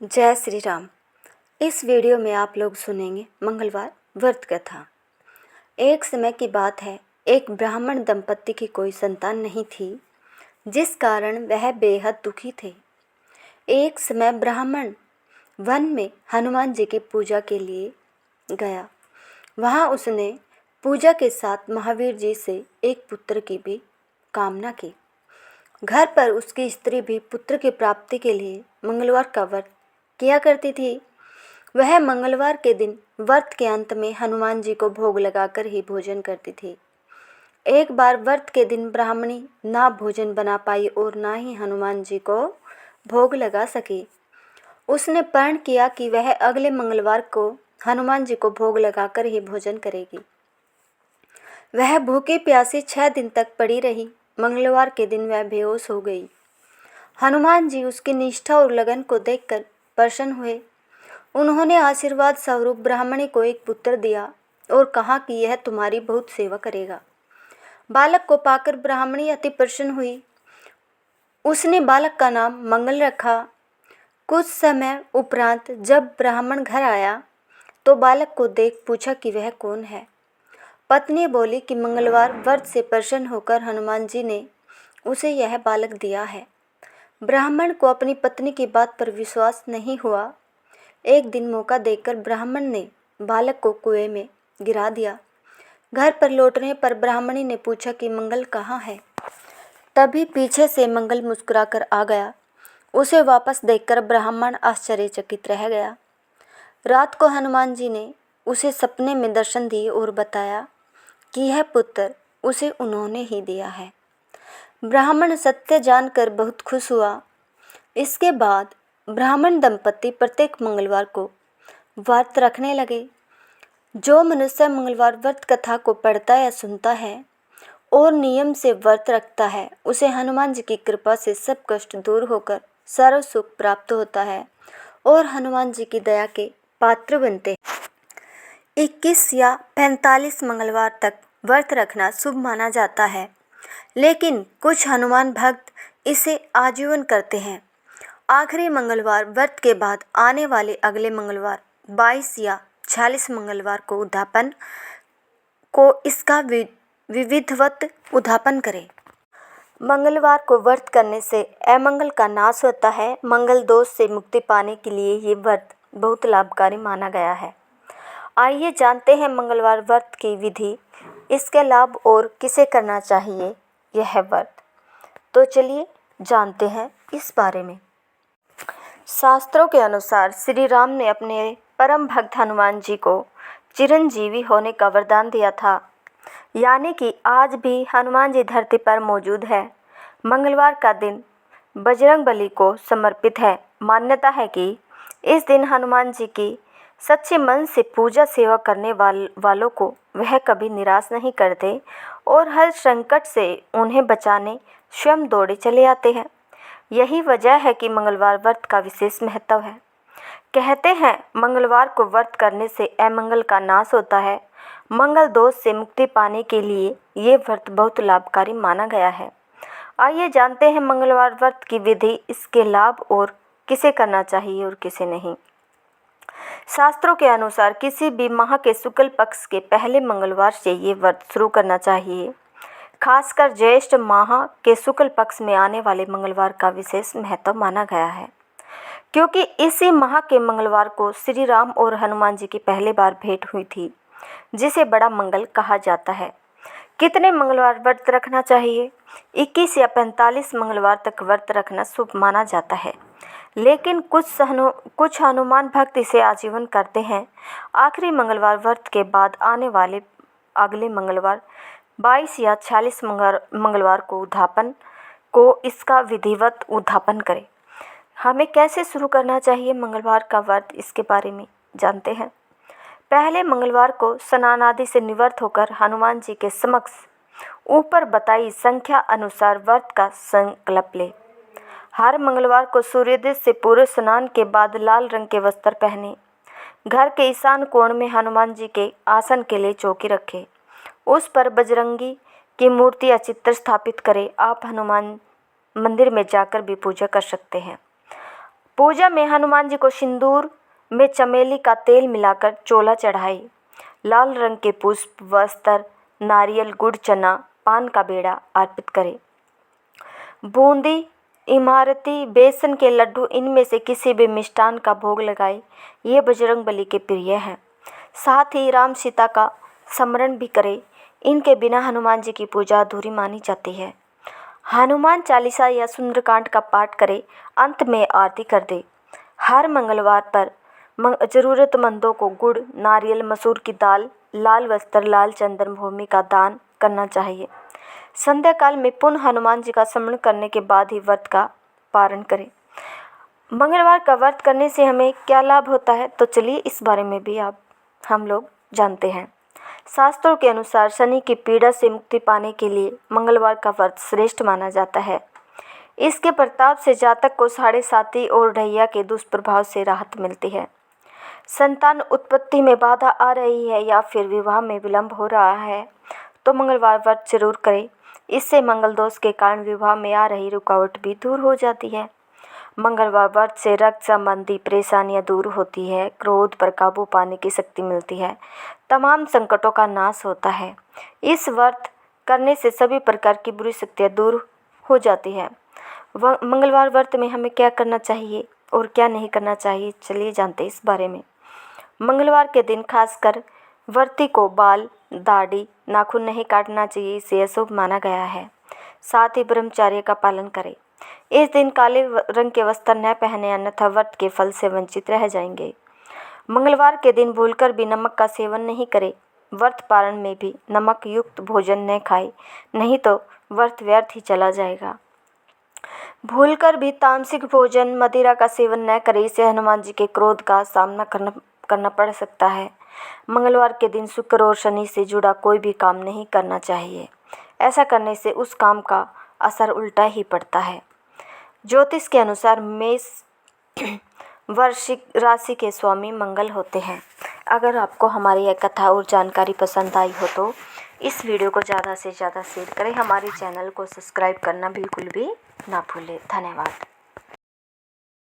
जय श्री राम। इस वीडियो में आप लोग सुनेंगे मंगलवार व्रत कथा। एक समय की बात है, एक ब्राह्मण दंपत्ति की कोई संतान नहीं थी, जिस कारण वह बेहद दुखी थे। एक समय ब्राह्मण वन में हनुमान जी की पूजा के लिए गया। वहाँ उसने पूजा के साथ महावीर जी से एक पुत्र की भी कामना की। घर पर उसकी स्त्री भी पुत्र की प्राप्ति के लिए मंगलवार का व्रत किया करती थी। वह मंगलवार के दिन व्रत के अंत में हनुमान जी को भोग लगाकर ही भोजन करती थी। एक बार व्रत के दिन ब्राह्मणी ना भोजन बना पाई और ना ही हनुमान जी को भोग लगा सकी। उसने प्रण किया कि वह अगले मंगलवार को हनुमान जी को भोग लगाकर ही भोजन करेगी। वह भूखी प्यासी 6 दिन तक पड़ी रही। मंगलवार के दिन वह बेहोश हो गई। हनुमान जी उसकी निष्ठा और लगन को देखकर प्रसन्न हुए। उन्होंने आशीर्वाद स्वरूप ब्राह्मणी को एक पुत्र दिया और कहा कि यह तुम्हारी बहुत सेवा करेगा। बालक को पाकर ब्राह्मणी अति प्रसन्न हुई। उसने बालक का नाम मंगल रखा। कुछ समय उपरांत जब ब्राह्मण घर आया तो बालक को देख पूछा कि वह कौन है। पत्नी बोली कि मंगलवार व्रत से प्रसन्न होकर हनुमान जी ने उसे यह बालक दिया है। ब्राह्मण को अपनी पत्नी की बात पर विश्वास नहीं हुआ। एक दिन मौका देखकर ब्राह्मण ने बालक को कुएं में गिरा दिया। घर पर लौटने पर ब्राह्मणी ने पूछा कि मंगल कहाँ है। तभी पीछे से मंगल मुस्कुराकर आ गया। उसे वापस देखकर ब्राह्मण आश्चर्यचकित रह गया। रात को हनुमान जी ने उसे सपने में दर्शन दिए और बताया कि यह पुत्र उसे उन्होंने ही दिया है। ब्राह्मण सत्य जानकर बहुत खुश हुआ। इसके बाद ब्राह्मण दंपत्ति प्रत्येक मंगलवार को व्रत रखने लगे। जो मनुष्य मंगलवार व्रत कथा को पढ़ता या सुनता है और नियम से व्रत रखता है, उसे हनुमान जी की कृपा से सब कष्ट दूर होकर सर्व सुख प्राप्त होता है और हनुमान जी की दया के पात्र बनते हैं। 21 या 45 मंगलवार तक व्रत रखना शुभ माना जाता है, लेकिन कुछ हनुमान भक्त इसे आजीवन करते हैं। आखिरी मंगलवार व्रत के बाद आने वाले अगले मंगलवार 22 या 46 मंगलवार को उद्यापन को इसका विधिवत उद्यापन करें। मंगलवार को व्रत करने से अमंगल का नाश होता है। मंगल दोष से मुक्ति पाने के लिए ये व्रत बहुत लाभकारी माना गया है। आइए जानते हैं मंगलवार व्रत की विधि, इसके लाभ और किसे करना चाहिए यह व्रत। तो चलिए जानते हैं इस बारे में। शास्त्रों के अनुसार श्री राम ने अपने परम भक्त हनुमान जी को चिरंजीवी होने का वरदान दिया था, यानी कि आज भी हनुमान जी धरती पर मौजूद है। मंगलवार का दिन बजरंगबली को समर्पित है। मान्यता है कि इस दिन हनुमान जी की सच्चे मन से पूजा सेवा करने वालों को वह कभी निराश नहीं करते और हर संकट से उन्हें बचाने स्वयं दौड़े चले आते हैं। यही वजह है कि मंगलवार व्रत का विशेष महत्व है। कहते हैं मंगलवार को व्रत करने से अमंगल का नाश होता है। मंगल दोष से मुक्ति पाने के लिए ये व्रत बहुत लाभकारी माना गया है। आइए जानते हैं मंगलवार व्रत की विधि, इसके लाभ और किसे करना चाहिए और किसे नहीं। शास्त्रों के अनुसार किसी भी माह के शुक्ल पक्ष के पहले मंगलवार से ये व्रत शुरू करना चाहिए। खासकर ज्येष्ठ माह के शुक्ल पक्ष में आने वाले मंगलवार का विशेष महत्व माना गया है, क्योंकि इसी माह के मंगलवार को श्री राम और हनुमान जी की पहली बार भेंट हुई थी, जिसे बड़ा मंगल कहा जाता है। कितने मंगलवार व्रत रखना चाहिए? 21 या 45 मंगलवार तक व्रत रखना शुभ माना जाता है, लेकिन कुछ हनुमान भक्त इसे आजीवन करते हैं। आखिरी मंगलवार व्रत के बाद आने वाले अगले मंगलवार 22 या 46 मंगलवार को इसका विधिवत उद्यापन करें। हमें कैसे शुरू करना चाहिए मंगलवार का व्रत, इसके बारे में जानते हैं। पहले मंगलवार को स्नान आदि से निवृत्त होकर हनुमान जी के समक्ष ऊपर बताई संख्या अनुसार व्रत का संकल्प ले। हर मंगलवार को सूर्योदय से पूर्व स्नान के बाद लाल रंग के वस्त्र पहने। घर के ईशान कोण में हनुमान जी के आसन के लिए चौकी रखें। उस पर बजरंगी की मूर्ति या चित्र स्थापित करें। आप हनुमान मंदिर में जाकर भी पूजा कर सकते हैं। पूजा में हनुमान जी को सिंदूर में चमेली का तेल मिलाकर चोला चढ़ाए, लाल रंग के पुष्प, वस्त्र, नारियल, गुड़, चना, पान का बेड़ा अर्पित करें। बूंदी, इमारती, बेसन के लड्डू, इनमें से किसी भी मिष्ठान का भोग लगाए। ये बजरंगबली के प्रिय हैं। साथ ही राम सीता का स्मरण भी करें। इनके बिना हनुमान जी की पूजा अधूरी मानी जाती है। हनुमान चालीसा या सुंदरकांड का पाठ करें। अंत में आरती कर दे। हर मंगलवार पर ज़रूरतमंदों को गुड़, नारियल, मसूर की दाल, लाल वस्त्र, लाल चंदन, भूमि का दान करना चाहिए। संध्या काल में पुनः हनुमान जी का स्मरण करने के बाद ही व्रत का पारण करें। मंगलवार का व्रत करने से हमें क्या लाभ होता है, तो चलिए इस बारे में भी हम लोग जानते हैं। शास्त्रों के अनुसार शनि की पीड़ा से मुक्ति पाने के लिए मंगलवार का व्रत श्रेष्ठ माना जाता है। इसके प्रताप से जातक को 7.5 और ढैया के दुष्प्रभाव से राहत मिलती है। संतान उत्पत्ति में बाधा आ रही है या फिर विवाह में विलंब हो रहा है तो मंगलवार व्रत जरूर करें। इससे मंगल दोष के कारण विवाह में आ रही रुकावट भी दूर हो जाती है। मंगलवार व्रत से रक्त संबंधी परेशानियां दूर होती है, क्रोध पर काबू पाने की शक्ति मिलती है, तमाम संकटों का नाश होता है। इस व्रत करने से सभी प्रकार की बुरी शक्तियाँ दूर हो जाती है। मंगलवार व्रत में हमें क्या करना चाहिए और क्या नहीं करना चाहिए, चलिए जानते हैं इस बारे में। मंगलवार के दिन खासकर व्रती को बाल, दाढ़ी, नाखून नहीं काटना चाहिए, इसे अशुभ माना गया है। साथ ही ब्रह्मचर्य का पालन करें। इस दिन काले रंग के वस्त्र न पहने, अन्यथा व्रत के फल से वंचित रह जाएंगे। मंगलवार के दिन भूलकर भी नमक का सेवन नहीं करें। व्रत पारण में भी नमक युक्त भोजन न खाएं, नहीं तो व्रत व्यर्थ ही चला जाएगा। भूलकर भी तामसिक भोजन, मदिरा का सेवन न करें, इससे हनुमान जी के क्रोध का सामना करना पड़ सकता है। मंगलवार के दिन शुक्र और शनि से जुड़ा कोई भी काम नहीं करना चाहिए। ऐसा करने से उस काम का असर उल्टा ही पड़ता है। ज्योतिष के अनुसार मेष वृश्चिक राशि के स्वामी मंगल होते हैं। अगर आपको हमारी यह कथा और जानकारी पसंद आई हो तो इस वीडियो को ज़्यादा से ज़्यादा शेयर करें। हमारे चैनल को सब्सक्राइब करना बिल्कुल भी ना भूलें। धन्यवाद।